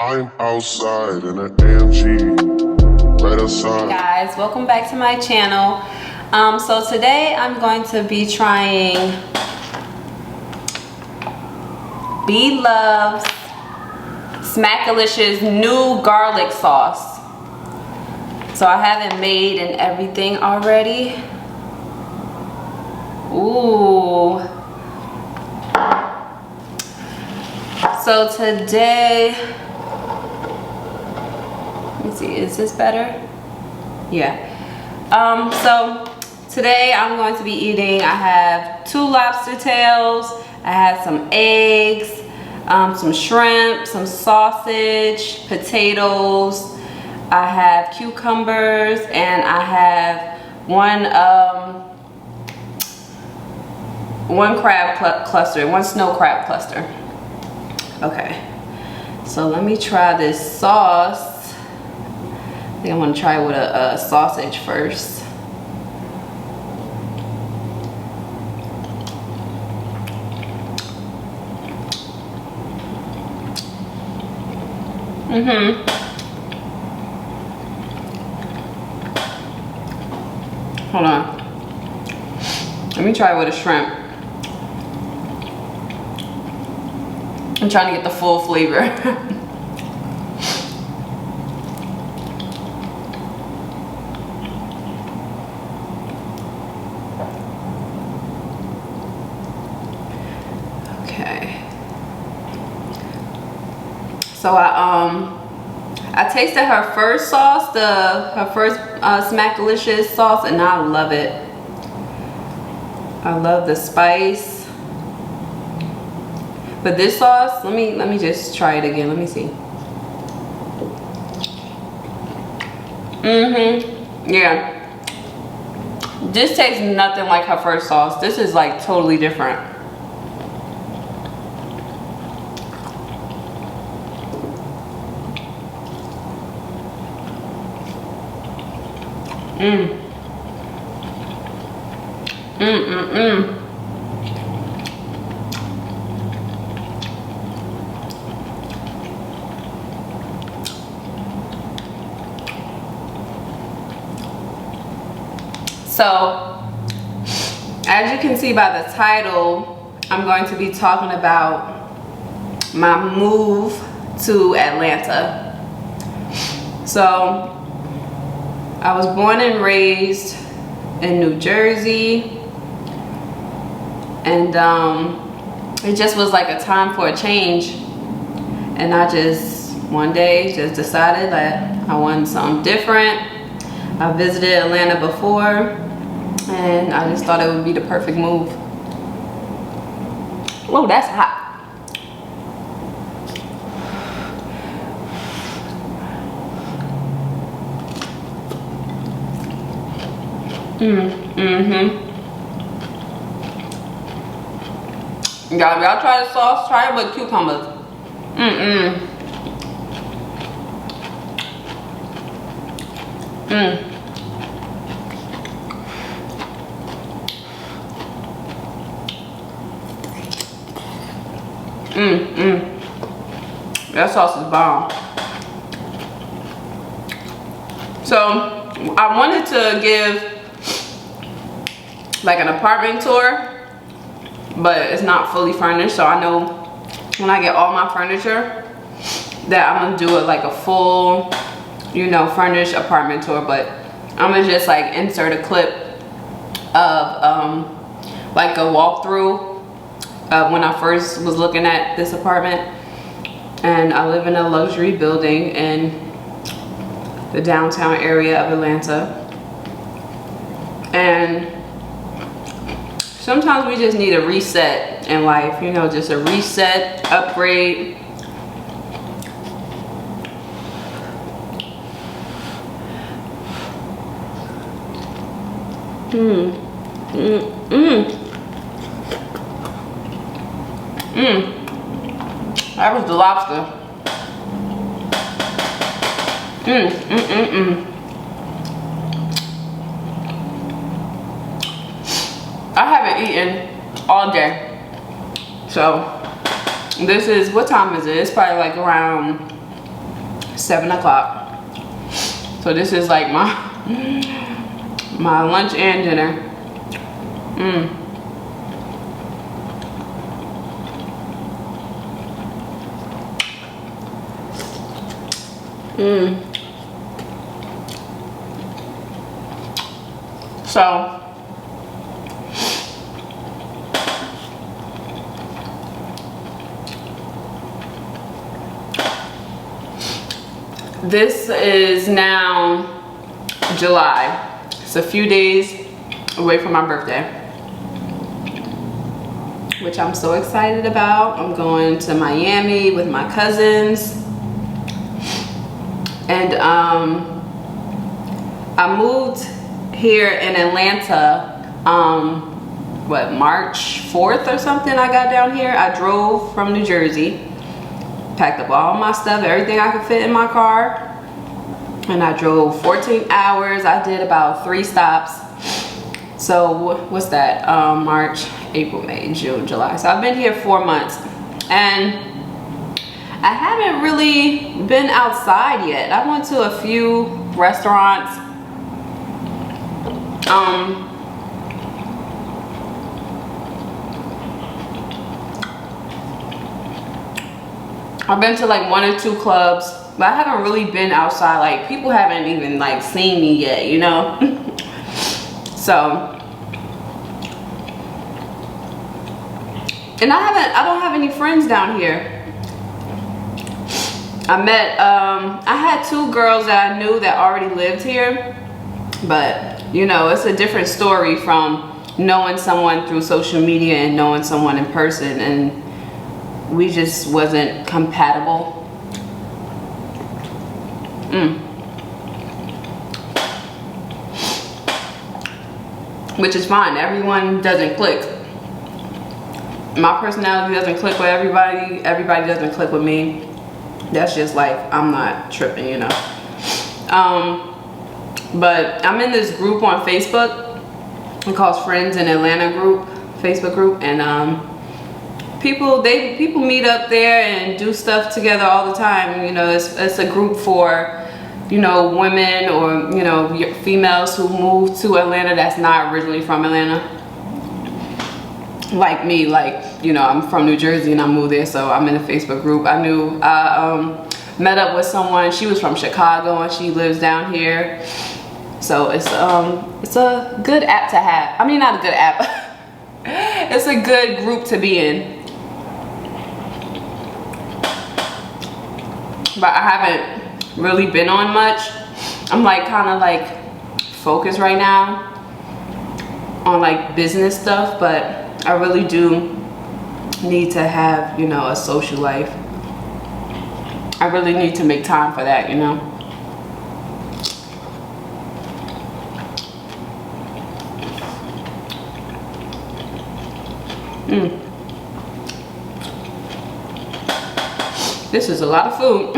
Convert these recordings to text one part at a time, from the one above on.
I'm outside in an AMG, right outside. Hey guys, welcome back to my channel. So today I'm going to be trying Bloveslife Smackalicious new garlic sauce. So I have it made and everything already. Ooh. So today, let me see, is this better? Yeah. So today I'm going to be eating, I have 2 lobster tails, I have some eggs, some shrimp, some sausage, potatoes, I have cucumbers, and I have one crab cluster, one snow crab cluster. Okay, so let me try this sauce. I think I'm gonna try it with a sausage first. Hold on. Let me try it with a shrimp. I'm trying to get the full flavor. Okay. So I tasted her first sauce, her first Smackalicious sauce, and I love it. I love the spice. But this sauce, let me just try it again. Let me see. Yeah. This tastes nothing like her first sauce. This is like totally different. So, as you can see by the title, I'm going to be talking about my move to Atlanta. So, I was born and raised in New Jersey, and it just was like a time for a change. And I just, one day, just decided that I wanted something different. I visited Atlanta before, and I just thought it would be the perfect move. Whoa, that's hot. Y'all try the sauce, try it with cucumbers. That sauce is bomb. So I wanted to give like an apartment tour, but it's not fully furnished. So I know when I get all my furniture that I'm gonna do it like a full, you know, furnished apartment tour. But I'm gonna just like insert a clip of like a walkthrough when I first was looking at this apartment. And I live in a luxury building in the downtown area of Atlanta. And sometimes we just need a reset in life, you know, just a reset, upgrade. That was the lobster. I haven't eaten all day. So this is, what time is it? It's probably like around 7 o'clock. So this is like my lunch and dinner. So this is now July. It's a few days away from my birthday, which I'm so excited about. I'm going to Miami with my cousins. And I moved here in Atlanta, March 4th or something. I got down here. I drove from New Jersey, packed up all my stuff, everything I could fit in my car, and I drove 14 hours. I did about 3 stops. So what's that? March, April, May, June, July. So I've been here 4 months, and I haven't really been outside yet. I went to a few restaurants. I've been to like 1 or 2 clubs, but I haven't really been outside. Like, people haven't even like seen me yet, you know? So, and I don't have any friends down here. I had 2 girls that I knew that already lived here, but you know, it's a different story from knowing someone through social media and knowing someone in person, and we just wasn't compatible. Which is fine. Everyone doesn't click. My personality doesn't click with everybody. Everybody doesn't click with me. That's just life. I'm not tripping, you know. But I'm in this group on Facebook. It calls Friends in Atlanta group, Facebook group, and people meet up there and do stuff together all the time. You know, it's a group for, you know, women or, you know, females who move to Atlanta that's not originally from Atlanta. Like me, like, you know, I'm from New Jersey and I moved there, so I'm in a Facebook group. I met up with someone. She was from Chicago and she lives down here. So it's a good app to have. I mean, not a good app. It's a good group to be in. But I haven't really been on much. I'm like kind of like focused right now on like business stuff, but I really do need to have, you know, a social life. I really need to make time for that, you know. This is a lot of food.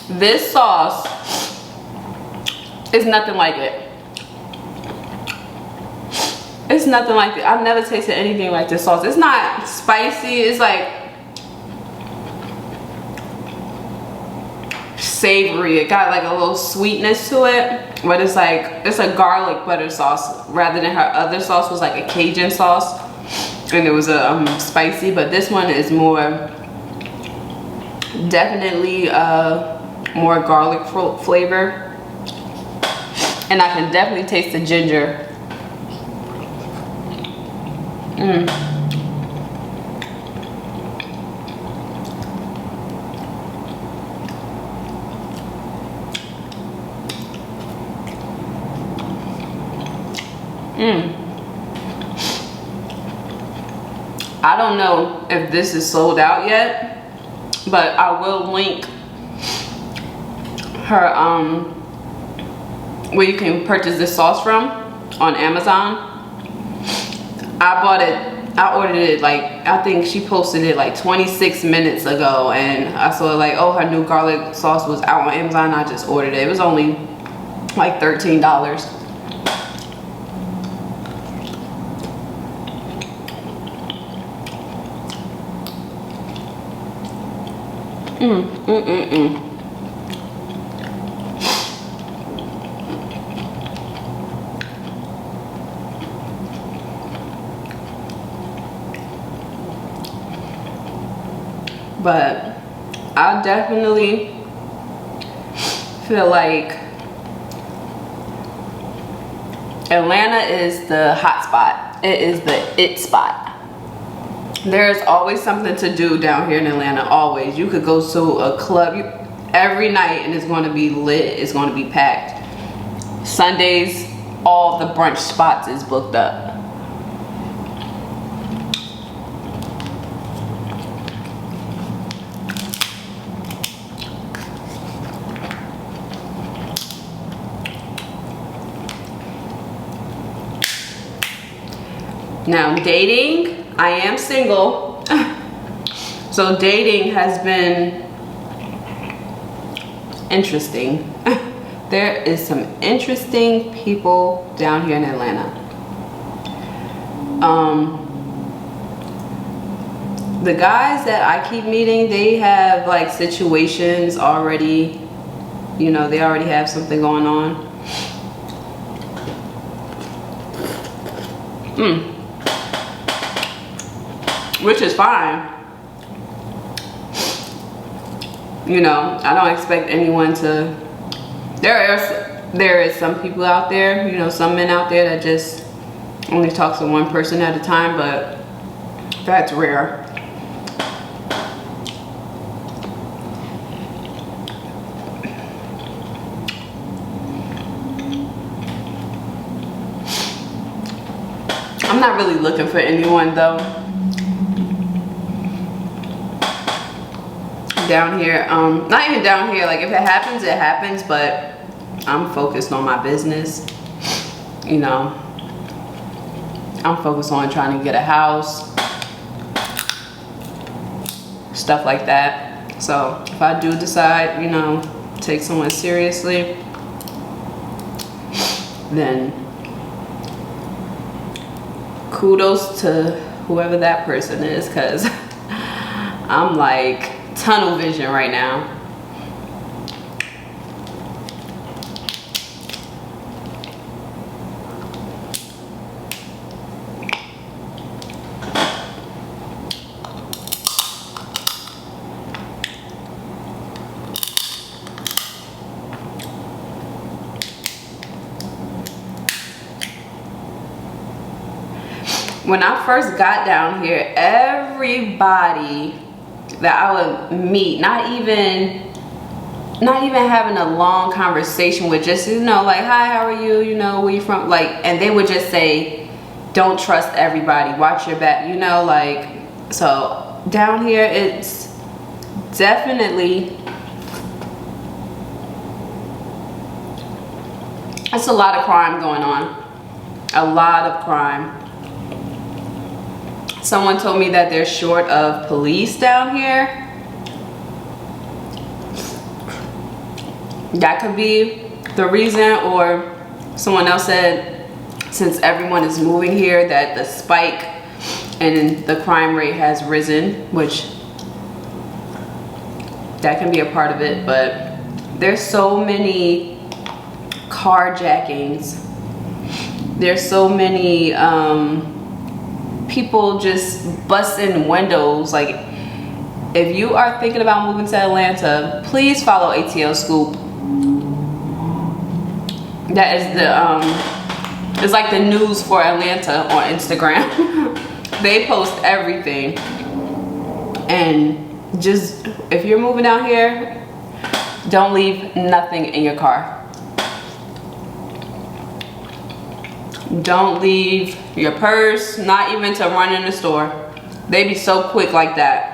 This sauce is nothing like it. It's nothing like it. I've never tasted anything like this sauce. It's not spicy. It's like savory. It got like a little sweetness to it, but it's like, it's a garlic butter sauce rather than her other sauce was like a Cajun sauce, and it was a spicy. But this one is more, definitely more garlic flavor, and I can definitely taste the ginger. I don't know if this is sold out yet, but I will link her where you can purchase this sauce from. on Amazon. I bought it. I ordered it like, I think she posted it like 26 minutes ago, and I saw like, oh, her new garlic sauce was out on Amazon. I just ordered it. It was only like $13. But I definitely feel like Atlanta is the hot spot. It is the it spot. There's always something to do down here in Atlanta, always. You could go to a club every night and it's going to be lit. It's going to be packed. Sundays, all the brunch spots is booked up. Now, dating, I am single. So dating has been interesting. There is some interesting people down here in Atlanta. The guys that I keep meeting, they have like situations already, you know, they already have something going on. Which is fine. You know, I don't expect anyone to. There is some people out there, you know, some men out there that just only talk to one person at a time, but that's rare. I'm not really looking for anyone though. Down here, not even down here, like if it happens, it happens, but I'm focused on my business. You know, I'm focused on trying to get a house, stuff like that. So if I do decide, you know, take someone seriously, then kudos to whoever that person is, because I'm like tunnel vision right now. When I first got down here, everybody that I would meet, not even having a long conversation with, just, you know, like, hi, how are you, you know, where you from, like, and they would just say, don't trust everybody, watch your back, you know, like. So down here, it's definitely, it's a lot of crime going on, a lot of crime. Someone told me that they're short of police down here. That could be the reason, or someone else said since everyone is moving here that the spike and the crime rate has risen, which that can be a part of it, but there's so many carjackings. There's so many people just busting windows. Like, if you are thinking about moving to Atlanta, please follow ATL Scoop. That is the it's like the news for Atlanta on Instagram. They post everything, and just, if you're moving out here, don't leave nothing in your car. Don't leave your purse, not even to run in the store. They be so quick like that.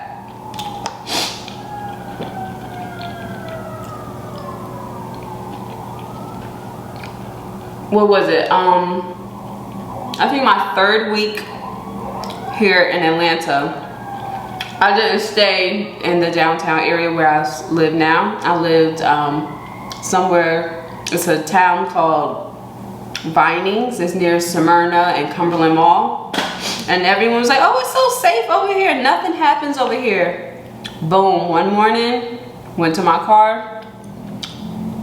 What was it? I think my 3rd week here in Atlanta. I didn't stay in the downtown area where I live now. I lived somewhere, it's a town called Vinings. It's near Smyrna and Cumberland Mall. And everyone was like, oh, it's so safe over here. Nothing happens over here. Boom, one morning, went to my car.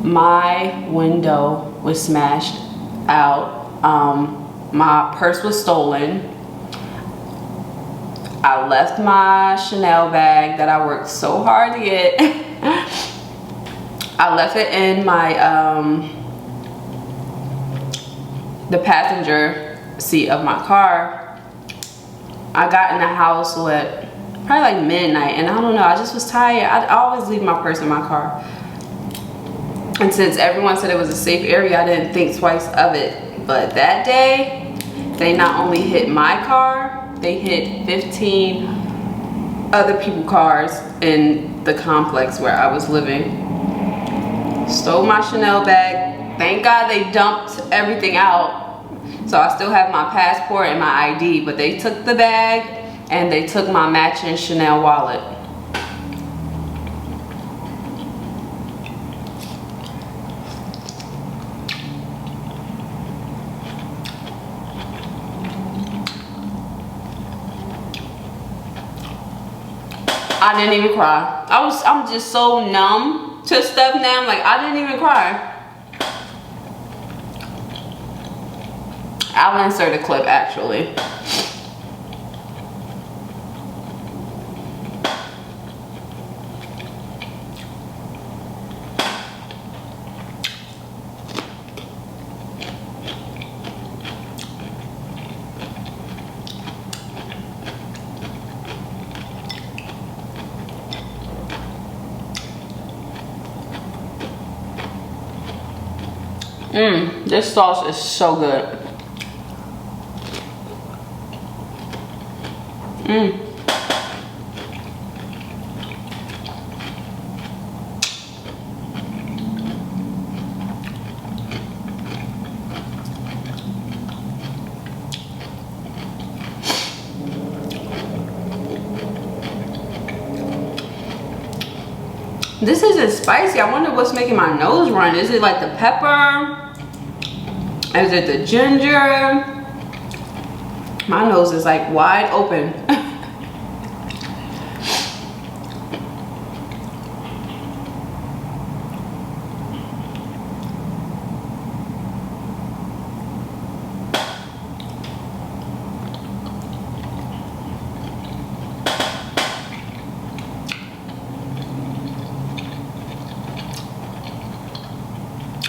My window was smashed out. My purse was stolen. I left my Chanel bag that I worked so hard to get. I left it in my the passenger seat of my car. I got in the house at probably like midnight, and I don't know, I just was tired. I always leave my purse in my car. And since everyone said it was a safe area, I didn't think twice of it. But that day, they not only hit my car, they hit 15 other people's cars in the complex where I was living. Stole my Chanel bag. Thank God they dumped everything out. So I still have my passport and my ID, but they took the bag and they took my matching Chanel wallet. I didn't even cry. I'm just so numb to stuff now. Like, I didn't even cry. I'll insert a clip actually. This sauce is so good. This isn't spicy. I wonder what's making my nose run. Is it like the pepper? Is it the ginger? My nose is like wide open.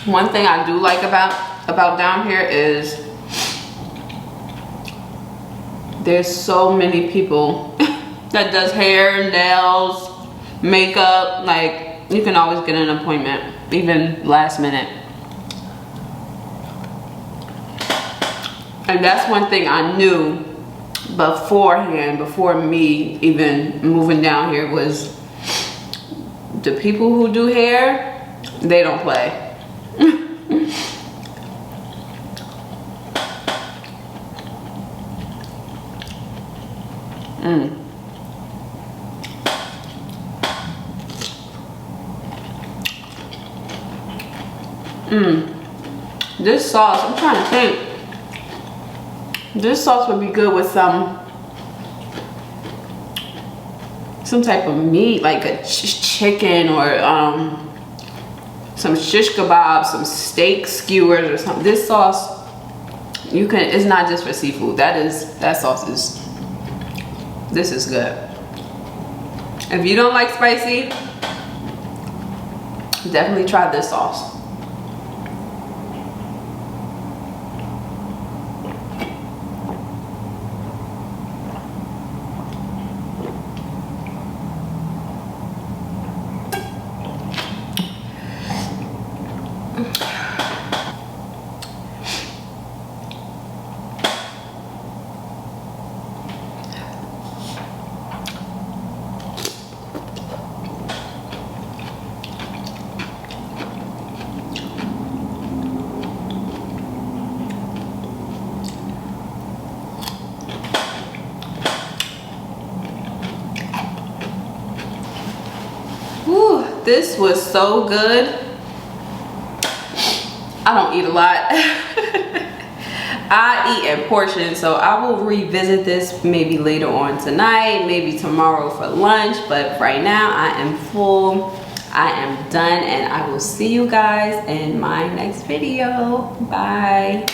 One thing I do like about down here is there's so many people that does hair, nails, makeup. Like, you can always get an appointment, even last minute. And that's one thing I knew beforehand, before me even moving down here, was the people who do hair, they don't play. This sauce, I'm trying to think. This sauce would be good with some type of meat, like a chicken or some shish kebab, some steak skewers or something. This sauce, you can, it's not just for seafood. That sauce is, this is good. If you don't like spicy, definitely try this sauce. This was so good. I don't eat a lot. I eat in portions, so I will revisit this maybe later on tonight, maybe tomorrow for lunch, but right now I am full. I am done, and I will see you guys in my next video. Bye.